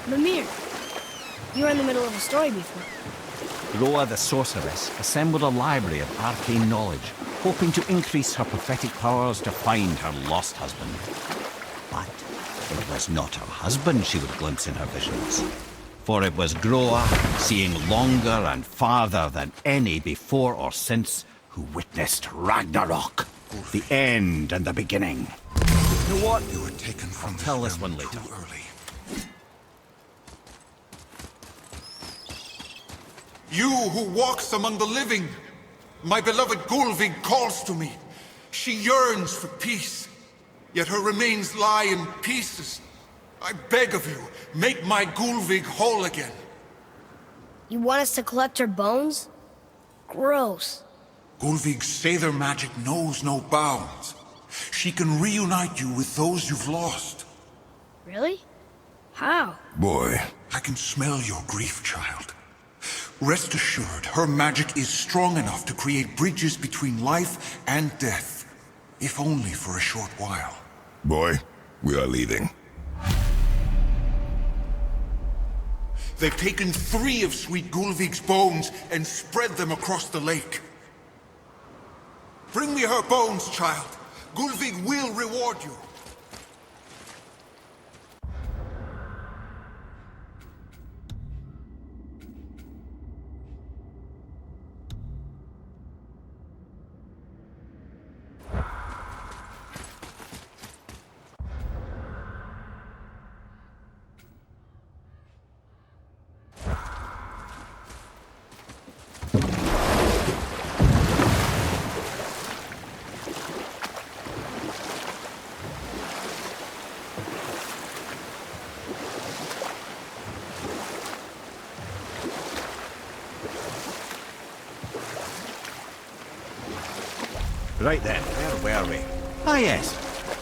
Mimir, you were in the middle of a story before. Roa the sorceress assembled a library of arcane knowledge, hoping to increase her prophetic powers to find her lost husband. But it was not her husband she would glimpse in her visions. For it was Groa, seeing longer and farther than any before or since, who witnessed Ragnarok. The end and the beginning. You know what? You were taken from I'll tell this one later. too early. You who walks among the living, my beloved Gulvig calls to me. She yearns for peace, yet her remains lie in pieces. I beg of you, make my Gulvig whole again. You want us to collect her bones? Gross. Gulvig's Sather magic knows no bounds. She can reunite you with those you've lost. Really? How? Boy. I can smell your grief, child. Rest assured, her magic is strong enough to create bridges between life and death, if only for a short while. Boy, we are leaving. They've taken 3 of Sweet Gulvig's bones and spread them across the lake. Bring me her bones, child. Gulvig will reward you. Right then, where were we? Ah yes,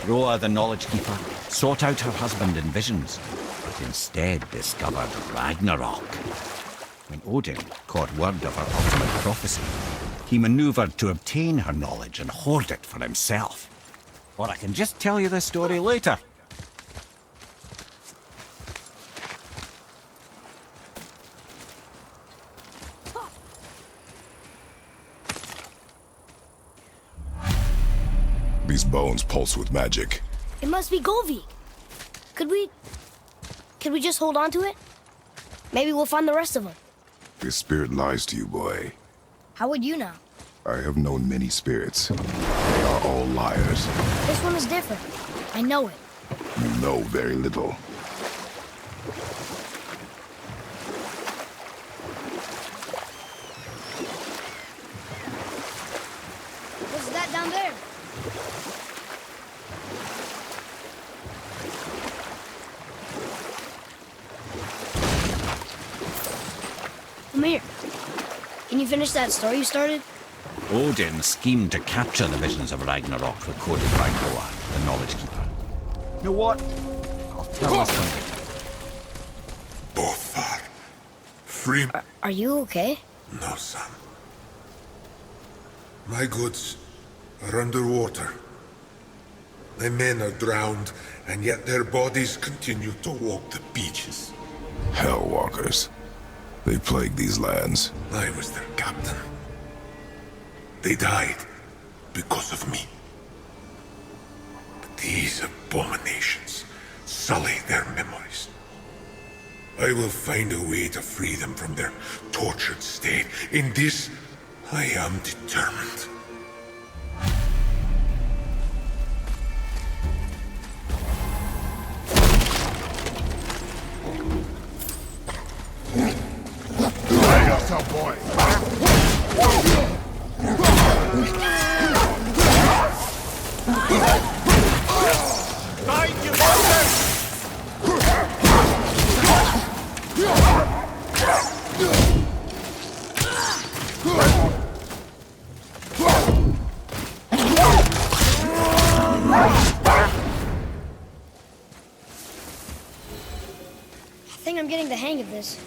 Roa the Knowledge Keeper sought out her husband in visions, but instead discovered Ragnarok. When Odin caught word of her ultimate prophecy, he maneuvered to obtain her knowledge and hoard it for himself. Or I can just tell you this story later. These bones pulse with magic. It must be Golvi. Could we just hold on to it? Maybe we'll find the rest of them. This spirit lies to you, boy. How would you know? I have known many spirits. They are all liars. This one is different. I know it. You know very little. What's that down there? Mimir, can you finish that story you started? Odin schemed to capture the visions of Ragnarok recorded by Groa, the Knowledge Keeper. You know what? I'll tell us something. Bothar. Free... Are you okay? No, son. My goods are underwater. My men are drowned, and yet their bodies continue to walk the beaches. Hellwalkers. They plague these lands. I was their captain. They died because of me. But these abominations sully their memories. I will find a way to free them from their tortured state. In this, I am determined. Boy. Find you, monsters! I think I'm getting the hang of this.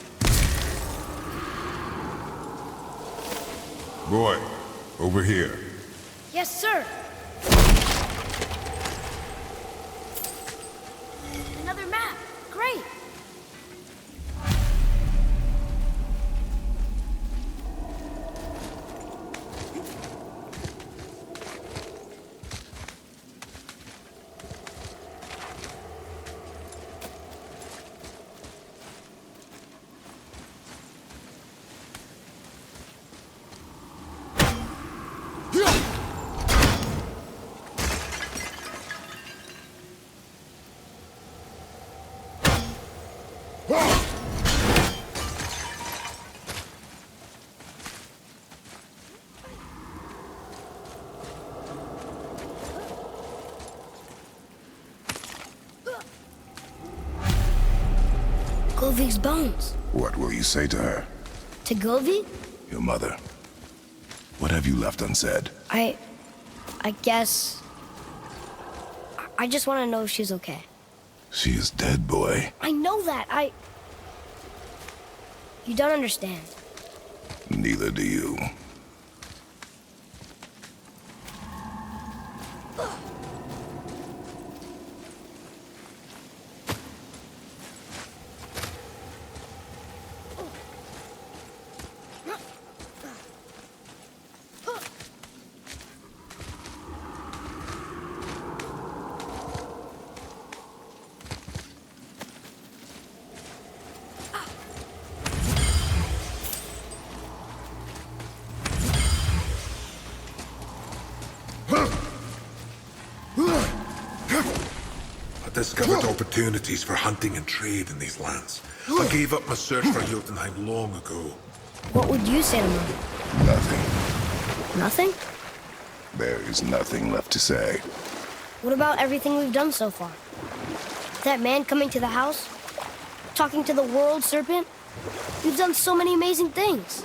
Boy, over here. Yes, sir. Golvik's bones. What will you say to her? To Golvik? Your mother. What have you left unsaid? I guess... I just want to know if she's okay. She is dead, boy. I know that. You don't understand. Neither do you. I discovered opportunities for hunting and trade in these lands. I gave up my search for Jotunheim long ago. What would you say to Mother? Nothing. Nothing? There is nothing left to say. What about everything we've done so far? That man coming to the house? Talking to the world serpent? We've done so many amazing things.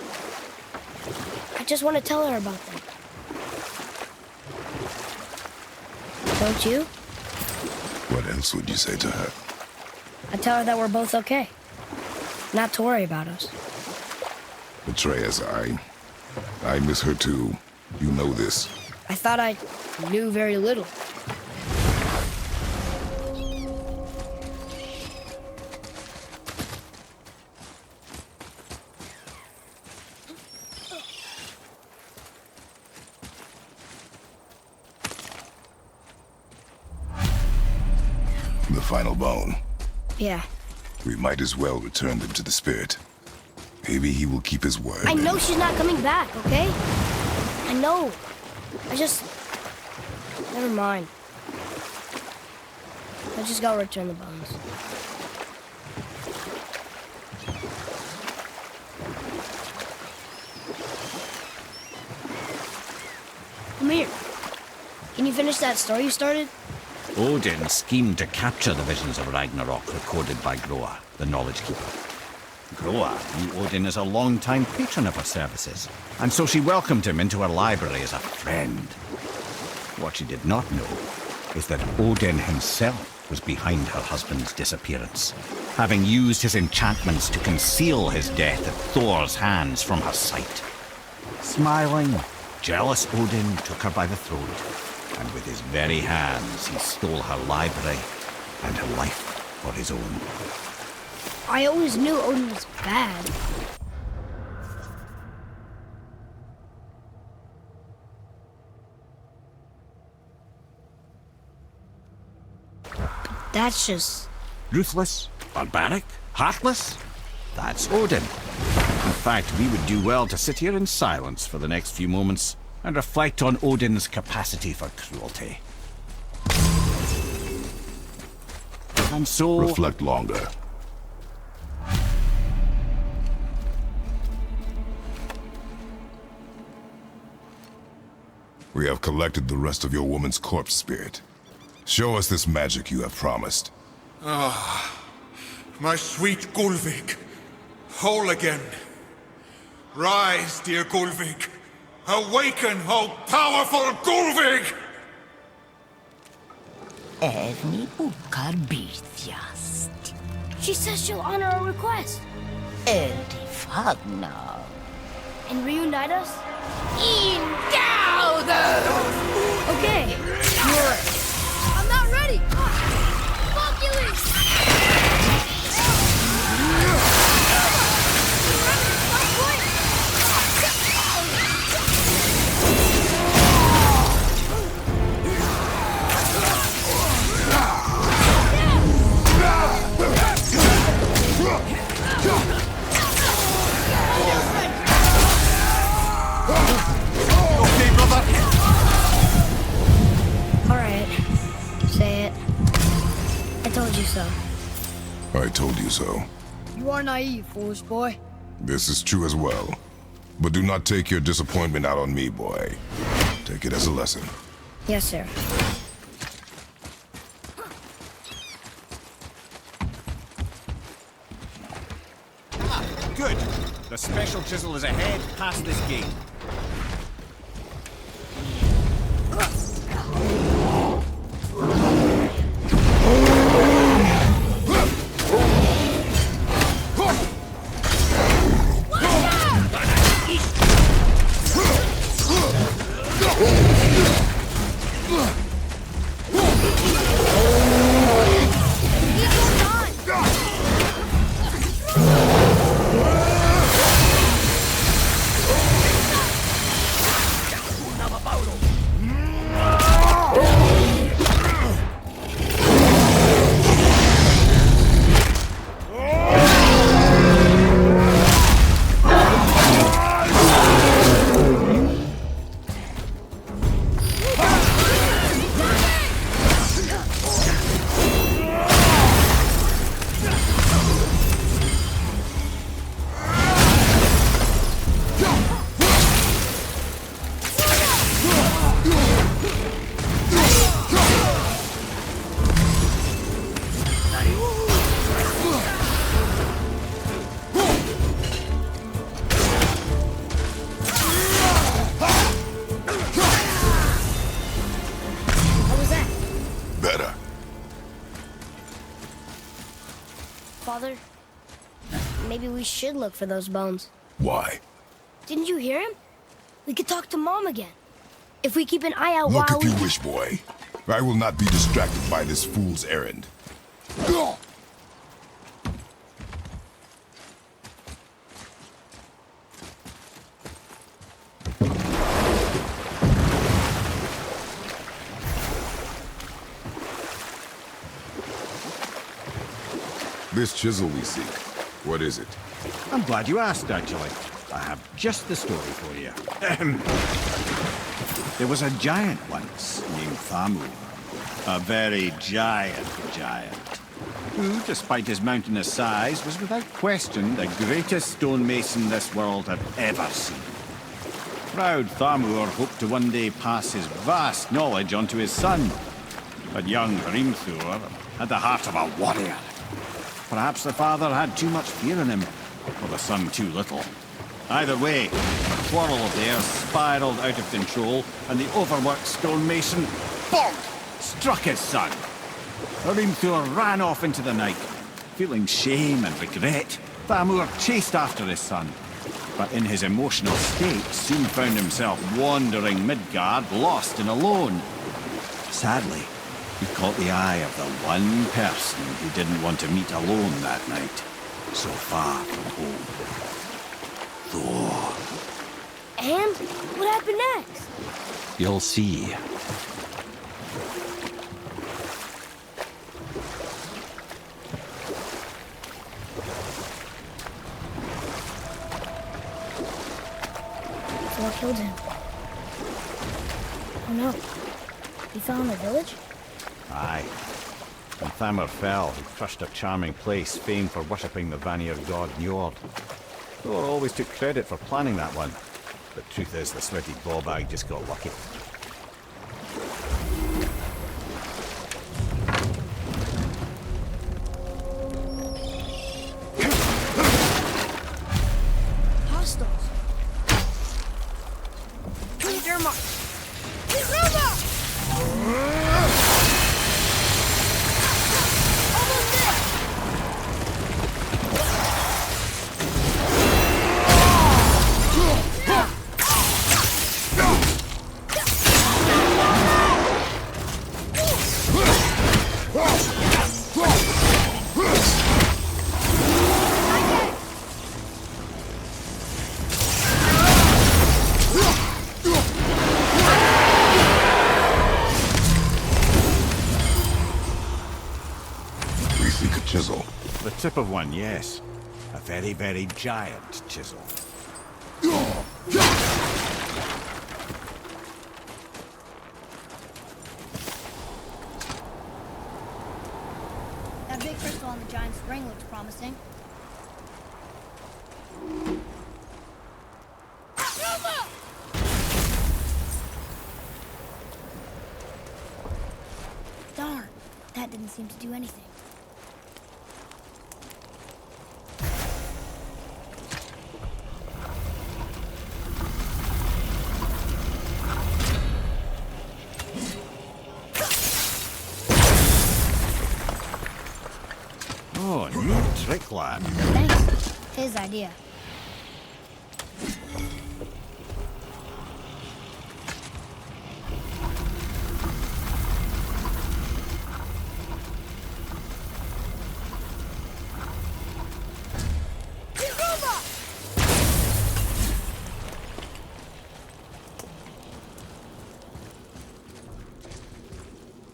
I just want to tell her about them. Don't you? What else would you say to her? I tell her that we're both okay. Not to worry about us. Atreus, I miss her too. You know this. I thought I knew very little. The final bone. Yeah. We might as well return them to the spirit. Maybe he will keep his word. I know she's not coming back, okay? I know. I just... Never mind. I just gotta return the bones. Come here. Can you finish that story you started? Odin schemed to capture the visions of Ragnarok recorded by Groa, the Knowledge Keeper. Groa knew Odin as a long-time patron of her services, and so she welcomed him into her library as a friend. What she did not know is that Odin himself was behind her husband's disappearance, having used his enchantments to conceal his death at Thor's hands from her sight. Smiling, jealous Odin took her by the throat, and with his very hands he stole her library and her life for his own. I always knew Odin was bad. But that's just... Ruthless, barbaric, heartless? That's Odin. In fact, we would do well to sit here in silence for the next few moments and reflect on Odin's capacity for cruelty. And so... Reflect longer. We have collected the rest of your woman's corpse spirit. Show us this magic you have promised. My sweet Gulvik, whole again. Rise, dear Gulvik. Awaken, O powerful Gulvik! Erni ukarbitjast. She says she'll honor our request Erdi fagna. and reunite us? Indauder! Okay. I'm not ready! Fuck you! Alright. Say it. I told you so. I told you so. You are naive, foolish boy. This is true as well. But do not take your disappointment out on me, boy. Take it as a lesson. Yes, sir. Good. The special chisel is ahead past this gate. Father, maybe we should look for those bones. Why? Didn't you hear him? We could talk to Mom again. If we keep an eye out Look while if you wish, boy. I will not be distracted by this fool's errand. This chisel we seek, what is it? I'm glad you asked, actually. I have just the story for you. There was a giant once named Thamur. A very giant, who, despite his mountainous size, was without question the greatest stonemason this world had ever seen. Proud Thamur hoped to one day pass his vast knowledge on to his son. But young Hrimthur had the heart of a warrior. Perhaps the father had too much fear in him, or the son too little. Either way, a quarrel of theirs spiraled out of control, and the overworked stonemason, bonk, struck his son. Hrimthur ran off into the night. Feeling shame and regret, Thamur chased after his son, but in his emotional state soon found himself wandering Midgard, lost and alone. Sadly, he caught the eye of the one person who didn't want to meet alone that night, so far from home. Thor. And what happened next? You'll see. Thor killed him. Oh no. He fell in the village? Aye. When Thamur fell, he crushed a charming place famed for worshipping the Vanir god Njord. Thor always took credit for planning that one. The truth is, the sweaty ballbag just got lucky. Hostiles. Dermark. Chisel. The tip of one, yes. A very, very giant chisel. That big crystal on the giant's ring looks promising. That didn't seem to do anything. Oh, neat trick, lad. Thanks. His idea.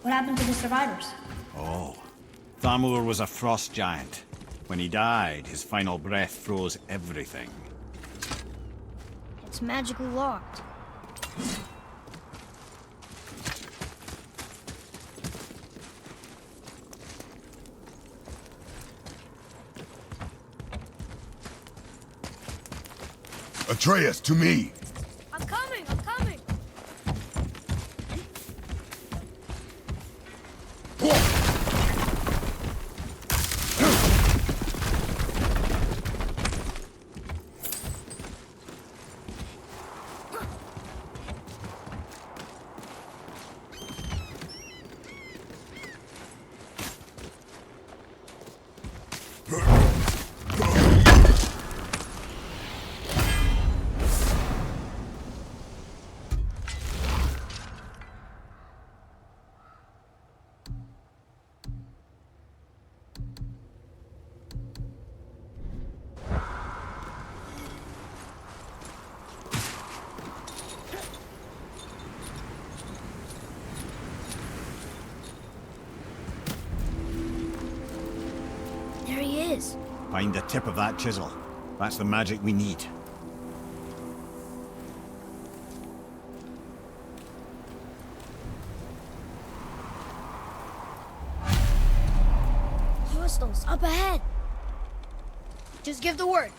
What happened to the survivors? Oh. Thamur was a frost giant. When he died, his final breath froze everything. It's magically locked. Atreus, to me! I'm coming! I'm coming! There he is. Find the tip of that chisel. That's the magic we need. Hostiles up ahead. Just give the word.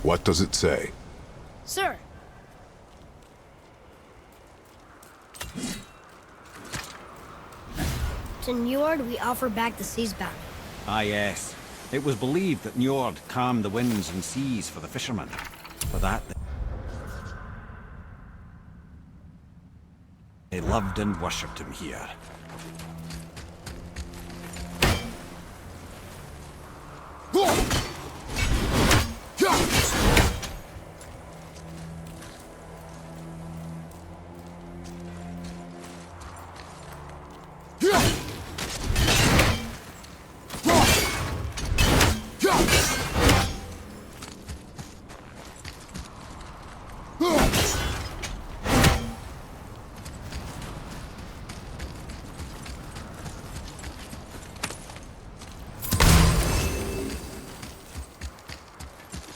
What does it say? Sir. To Njord, we offer back the sea's bounty. Ah, yes. It was believed that Njord calmed the winds and seas for the fishermen. For that, they loved and worshipped him here.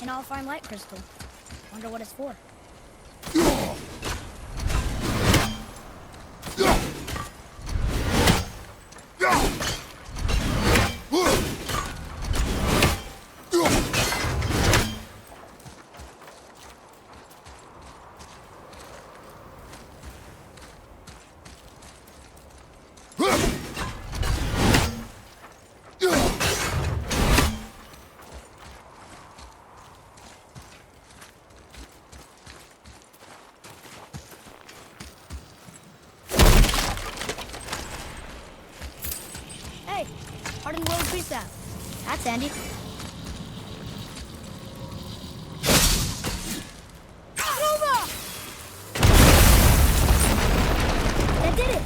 An all-fine light crystal. Wonder what it's for. Hey, hardened world pre-staff. That's handy. That did it!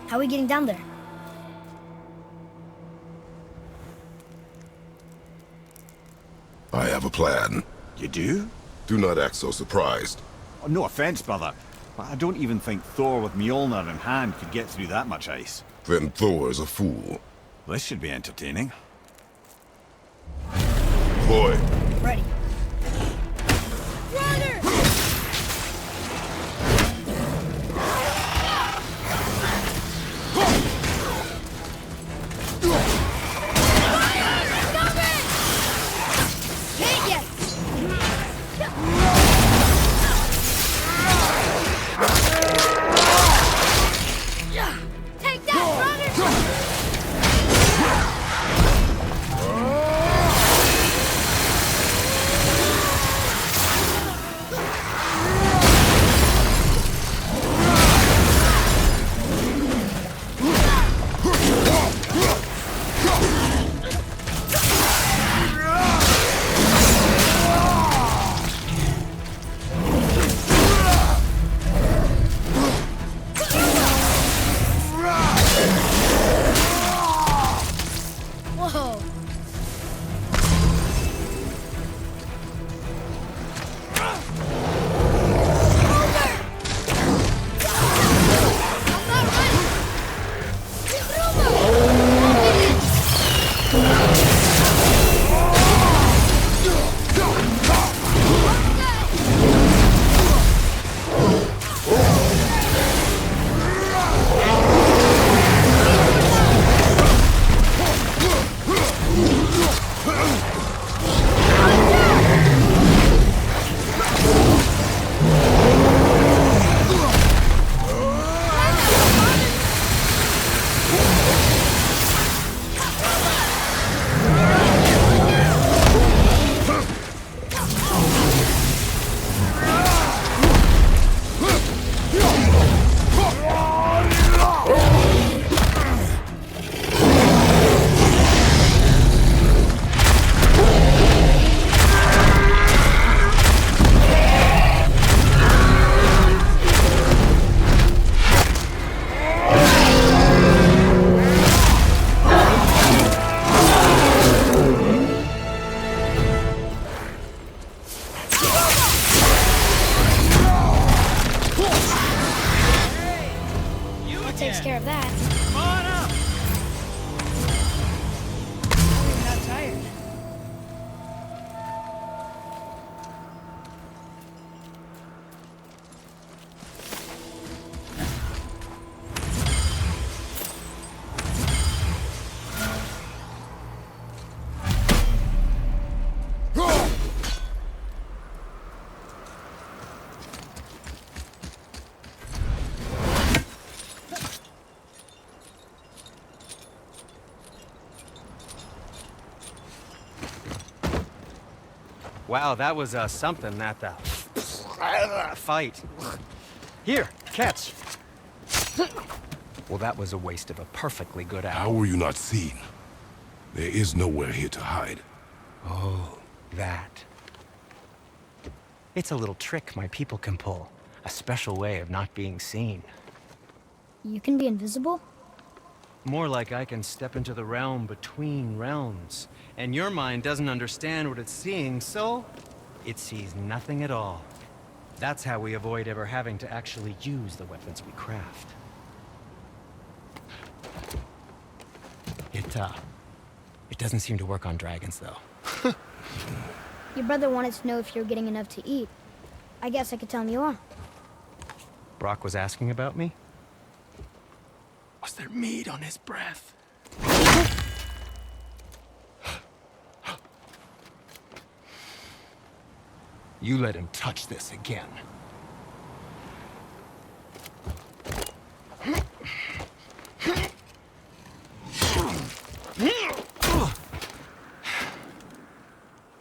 How are we getting down there? I have a plan. You do? Do not act so surprised. Oh, no offense, brother, but I don't even think Thor with Mjolnir in hand could get through that much ice. Then Thor is a fool. This should be entertaining. Boy, Ready. Wow, that was something, that fight. Here, catch. Well, that was a waste of a perfectly good How hour. were you not seen? There is nowhere here to hide. Oh, that. It's a little trick my people can pull. A special way of not being seen. You can be invisible? More like I can step into the realm between realms. And your mind doesn't understand what it's seeing, so it sees nothing at all. That's how we avoid ever having to actually use the weapons we craft. It doesn't seem to work on dragons, though. Your brother wanted to know if you're getting enough to eat. I guess I could tell him you are. Brock was asking about me? Was there meat on his breath? You let him touch this again.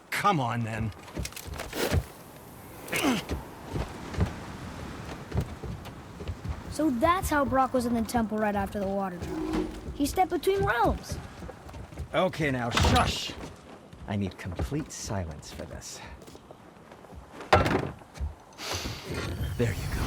Come on, then. So that's how Brock was in the temple right after the water drop. He stepped between realms. Okay, now shush! I need complete silence for this. There you go.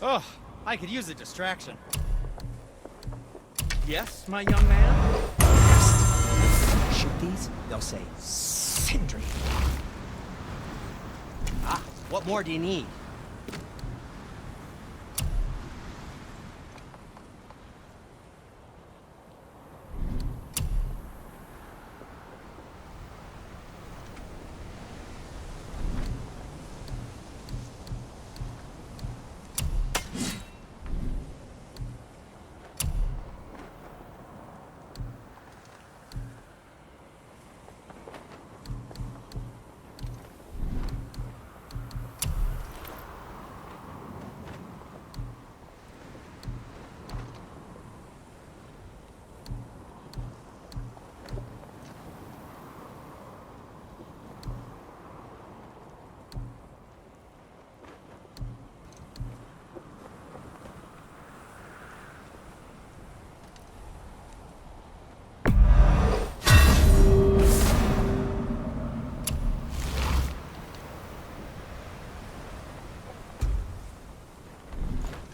Oh, I could use a distraction. Yes, my young man? Shoot these, they'll say, Sindri. Ah, what more do you need?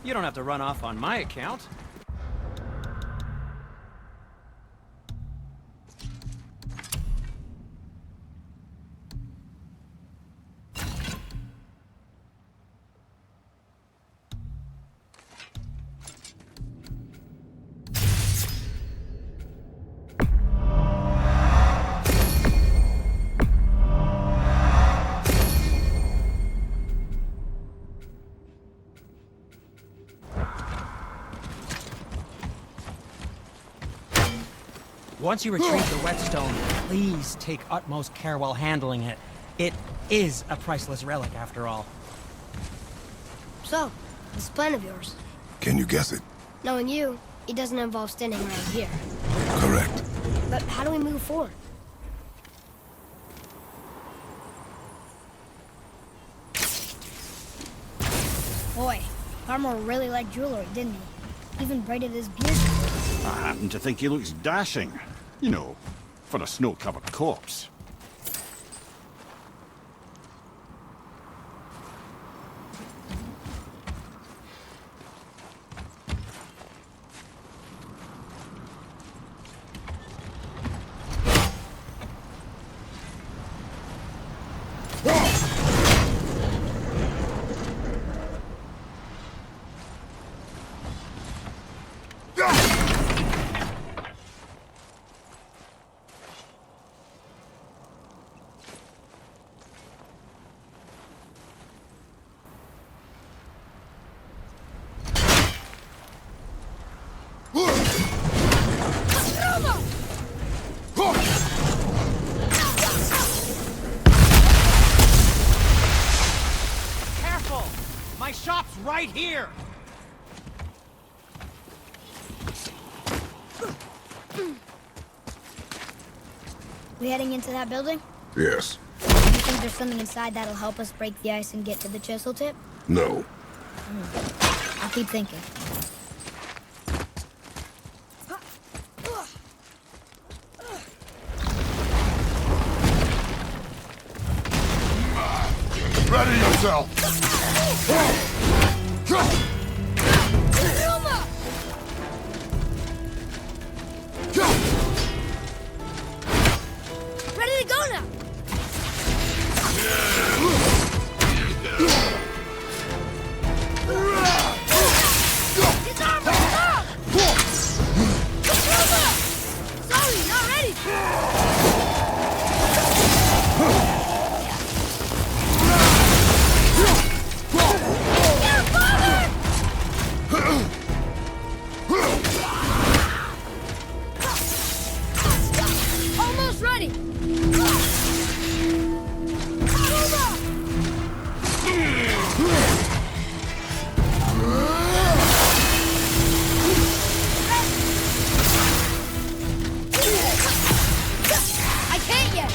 You don't have to run off on my account. Once you retrieve the whetstone, please take utmost care while handling it. It is a priceless relic, after all. So, this plan of yours. Can you guess it? Knowing you, it doesn't involve standing around here. Correct. But how do we move forward? Boy, Armor really liked jewelry, didn't he? Even braided his beard. I happen to think he looks dashing. You know, for a snow-covered corpse. My shop's right here! We heading into that building? Yes. Do you think there's something inside that'll help us break the ice and get to the chisel tip? No. I'll keep thinking. Ready yourself! Ready to go now! His armor, stop! Sorry, not ready! Your father! Almost ready! I can't yet!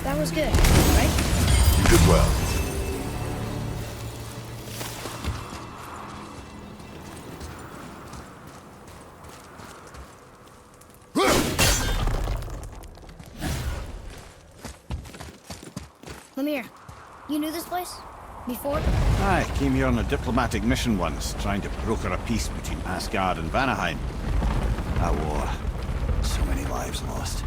That was good, right? You did well. Lemire, you knew this place? Before? I came here on a diplomatic mission once, trying to broker a peace between Asgard and Vanaheim. A war. So many lives lost.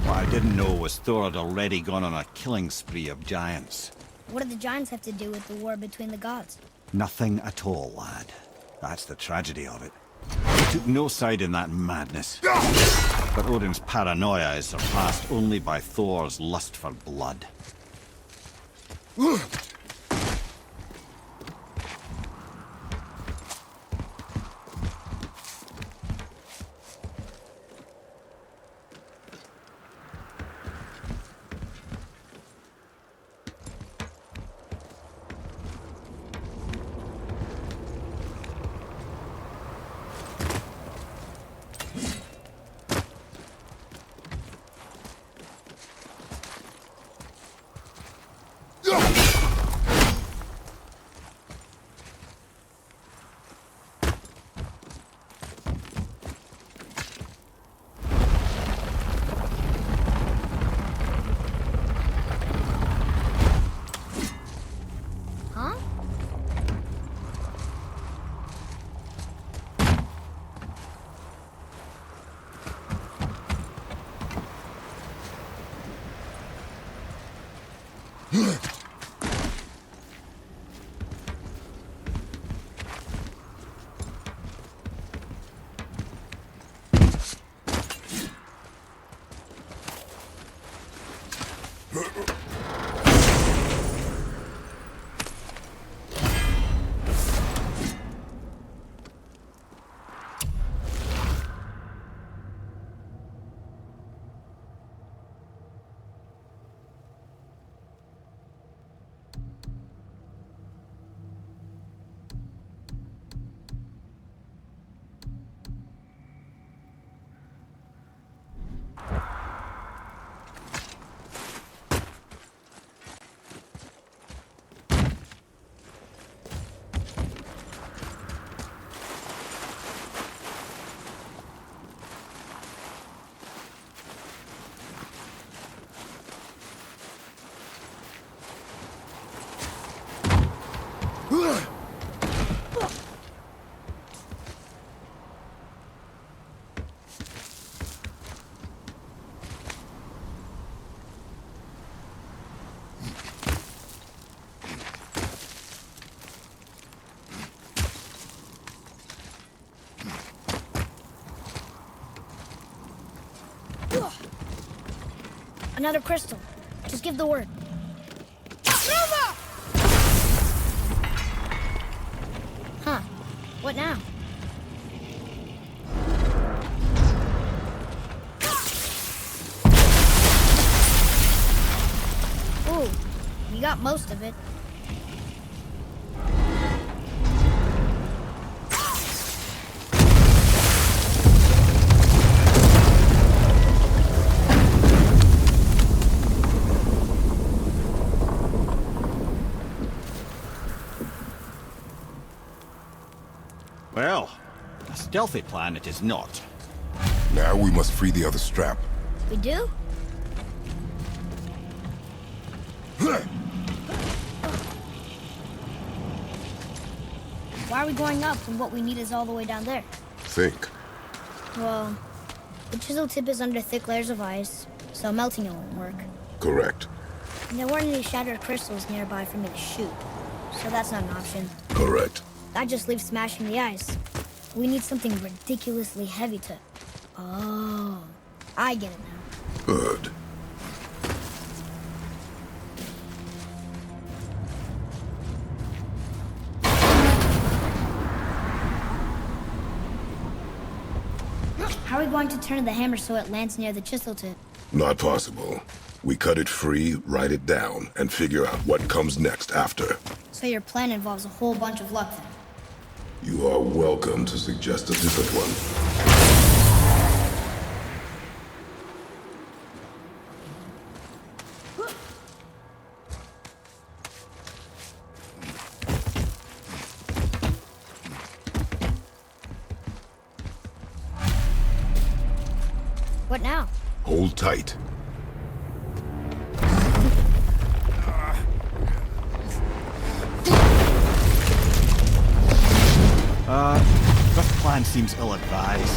What I didn't know was Thor had already gone on a killing spree of giants. What did the giants have to do with the war between the gods? Nothing at all, lad. That's the tragedy of it. He took no side in that madness. But Odin's paranoia is surpassed only by Thor's lust for blood. Huh? Another crystal. Just give the word. Huh. What now? Ooh, you got most of it. Well, a stealthy plan it is not. Now we must free the other strap. We do? Why are we going up when what we need is all the way down there? Think. Well, the chisel tip is under thick layers of ice, so melting it won't work. Correct. And there weren't any shattered crystals nearby for me to shoot, so that's not an option. Correct. That just leaves smashing the ice. We need something ridiculously heavy to... Oh, I get it now. Good. How are we going to turn the hammer so it lands near the chisel tip? Not possible. We cut it free, write it down, and figure out what comes next after. So your plan involves a whole bunch of luck then? You are welcome to suggest a different one. What now? Hold tight. This plan seems ill-advised.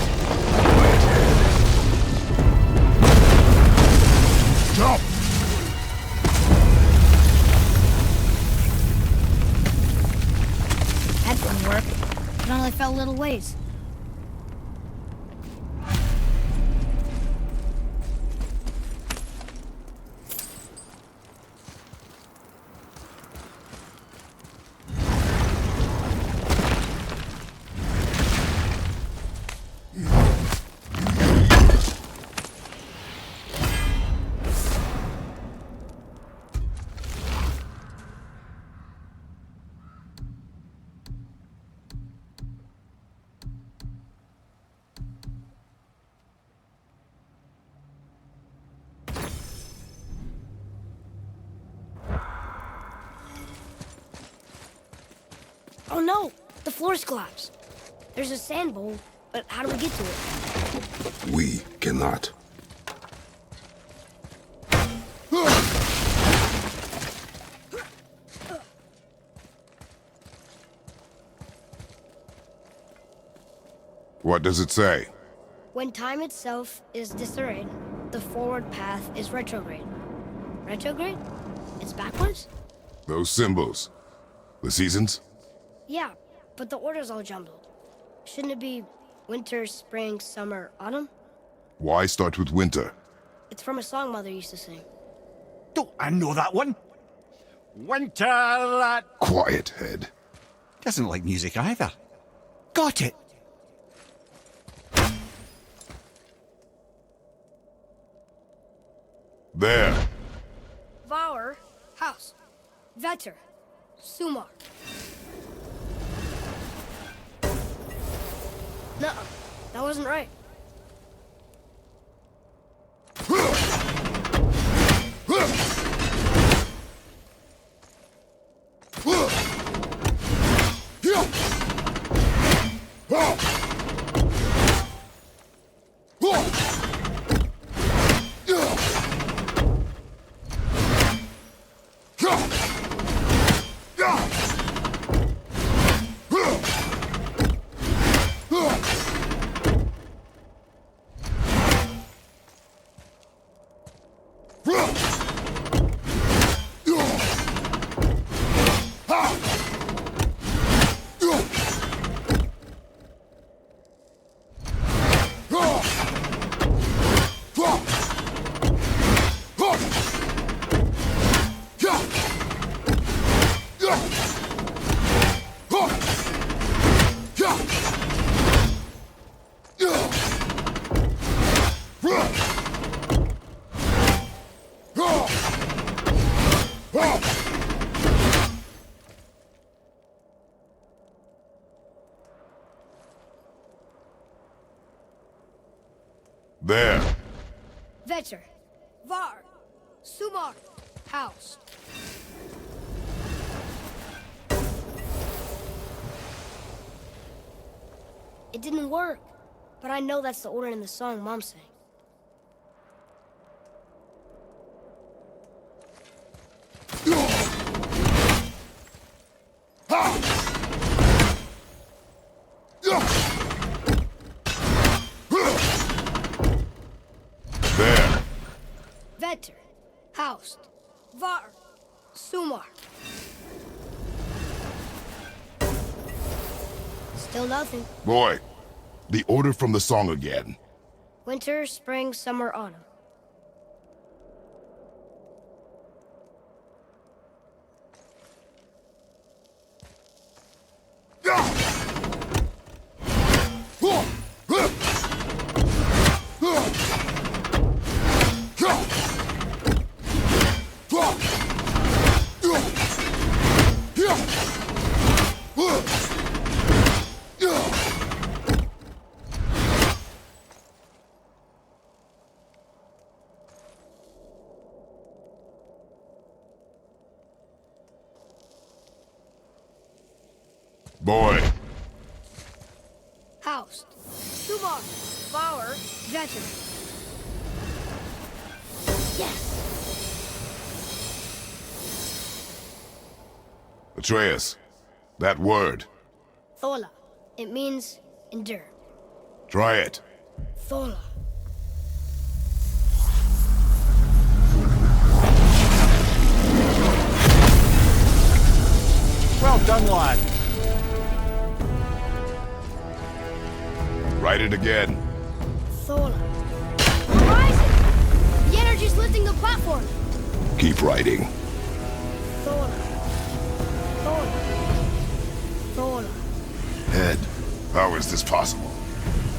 Jump! That didn't work. It only fell a little ways. Oh no! The floor's collapsed. There's a sand bowl, but how do we get to it? We cannot. What does it say? When time itself is disarrayed, the forward path is retrograde. Retrograde? It's backwards? Those symbols. The seasons? Yeah, but the order's all jumbled. Shouldn't it be winter, spring, summer, autumn? Why start with winter? It's from a song Mother used to sing. Don't I know that one? Winter that... Quiet, head. Doesn't like music either. Got it! There. Vauer, house. Vetter, Sumar. Nuh-uh, that wasn't right. There. Vetter, Var, Sumar, House. It didn't work, but I know that's the order in the song Mom sang. There. Vetter, House, Var, Sumar. Still nothing. Boy, the order from the song again. Winter, spring, summer, autumn. Boy. House, Sumar, Flower, Vetter. Yes! Atreus, that word. Thola. It means endure. Try it. Thola. Well done, lad. Write it again. Thola. We're rising! The energy's lifting the platform! Keep writing. Thola. Thola. Thola. Head, how is this possible?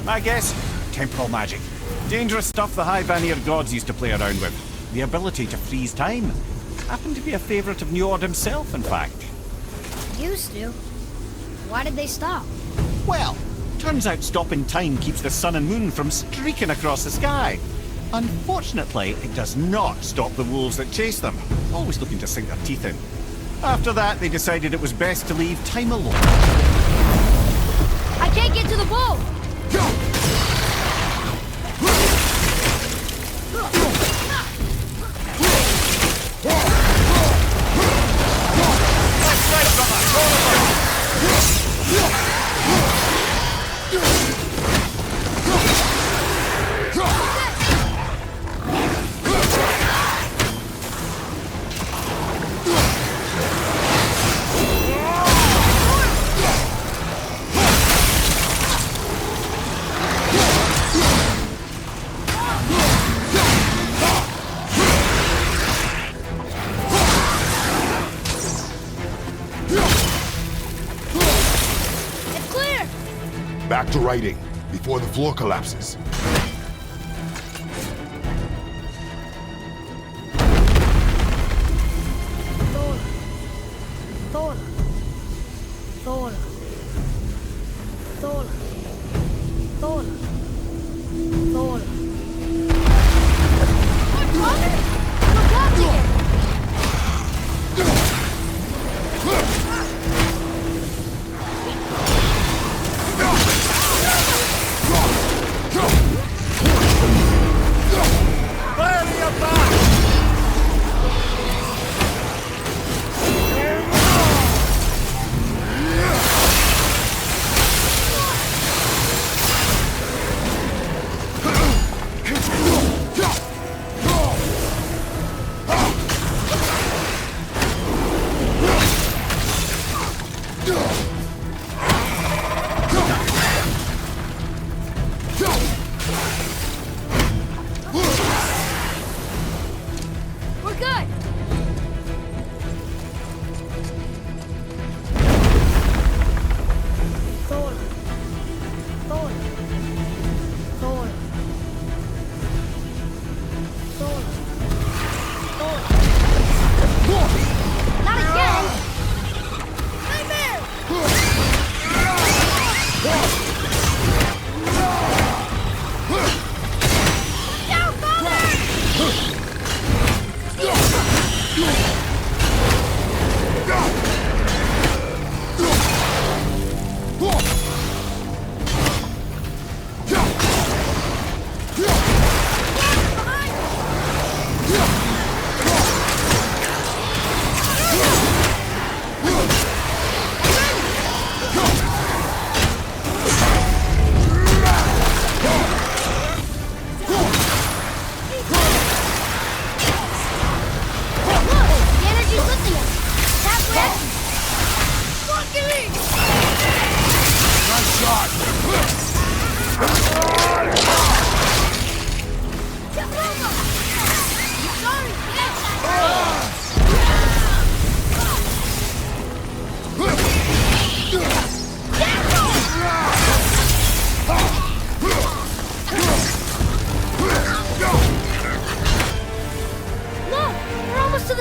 My guess? Temporal magic. Dangerous stuff the High Vanir gods used to play around with. The ability to freeze time. Happened to be a favourite of Njord himself, in fact. Used to. Why did they stop? Well, turns out stopping time keeps the sun and moon from streaking across the sky. Unfortunately, it does not stop the wolves that chase them, always looking to sink their teeth in. After that, they decided it was best to leave time alone. I can't get to the boat! Back to writing, before the floor collapses. Thola. Thola. Thola. Thola. Thola. My brother? We're watching it!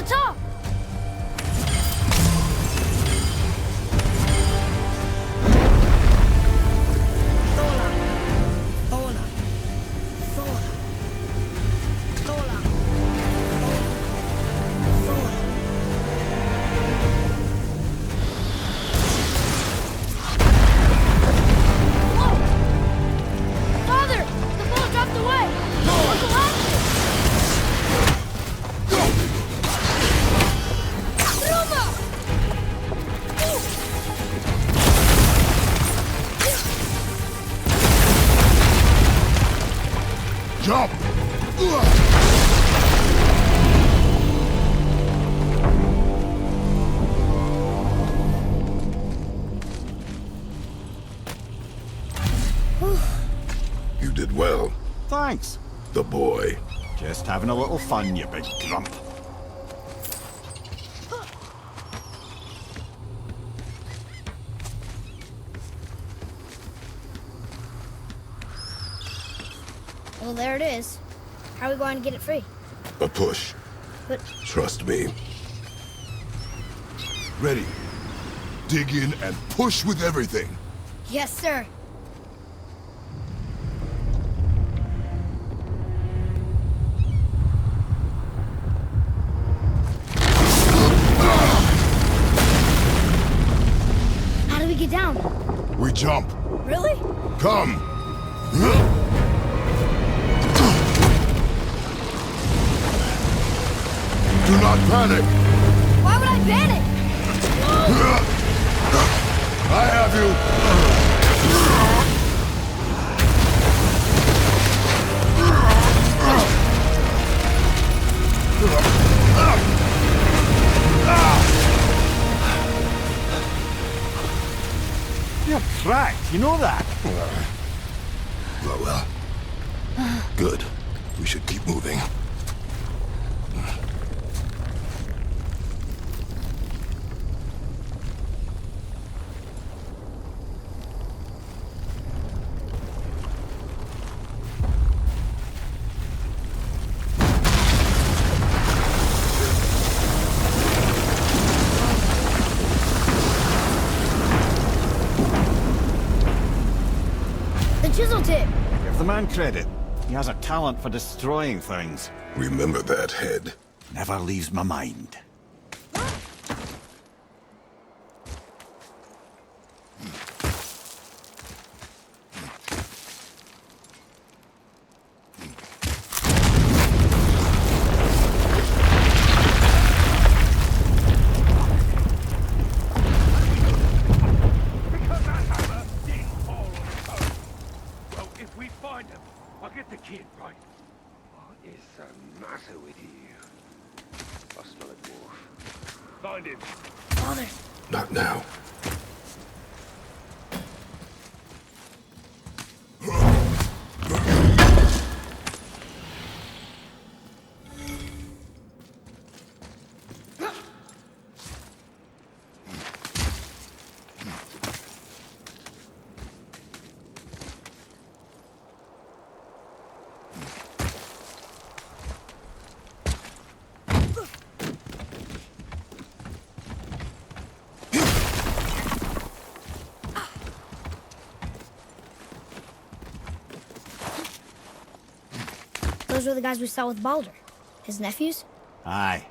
the top! Jump! You did well. Thanks. The boy. Just having a little fun, you big grump. Well, there it is. How are we going to get it free? A push. But Trust me. Ready. Dig in and push with everything. yes, sir. How do we get down? We jump. Really? Come. Do not panic. Why would I panic? I have you. You're cracked, you know that? Well. Good. We should keep moving. The chisel tip. Give the man credit. He has a talent for destroying things. Remember that head. Never leaves my mind. Well, if we find him, I'll get the kid right. What is the matter with you? I smell a dwarf. Find him. Father. Not now. Those were the guys we saw with Baldur. His nephews? Aye.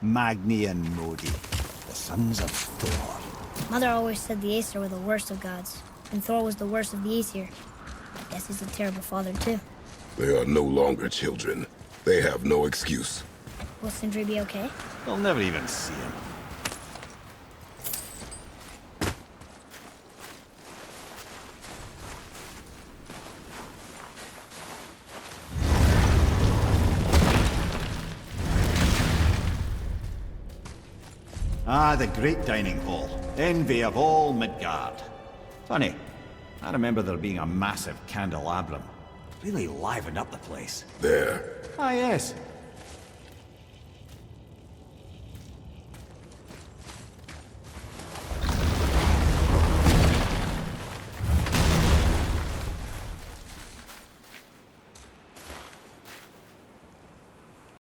Magni and Modi. The sons of Thor. Mother always said the Aesir were the worst of gods, and Thor was the worst of the Aesir. Guess he's a terrible father, too. They are no longer children. They have no excuse. Will Sindri be okay? They'll never even see him. Ah, the great dining hall. Envy of all Midgard. Funny, I remember there being a massive candelabrum. Really livened up the place. There. Ah, yes.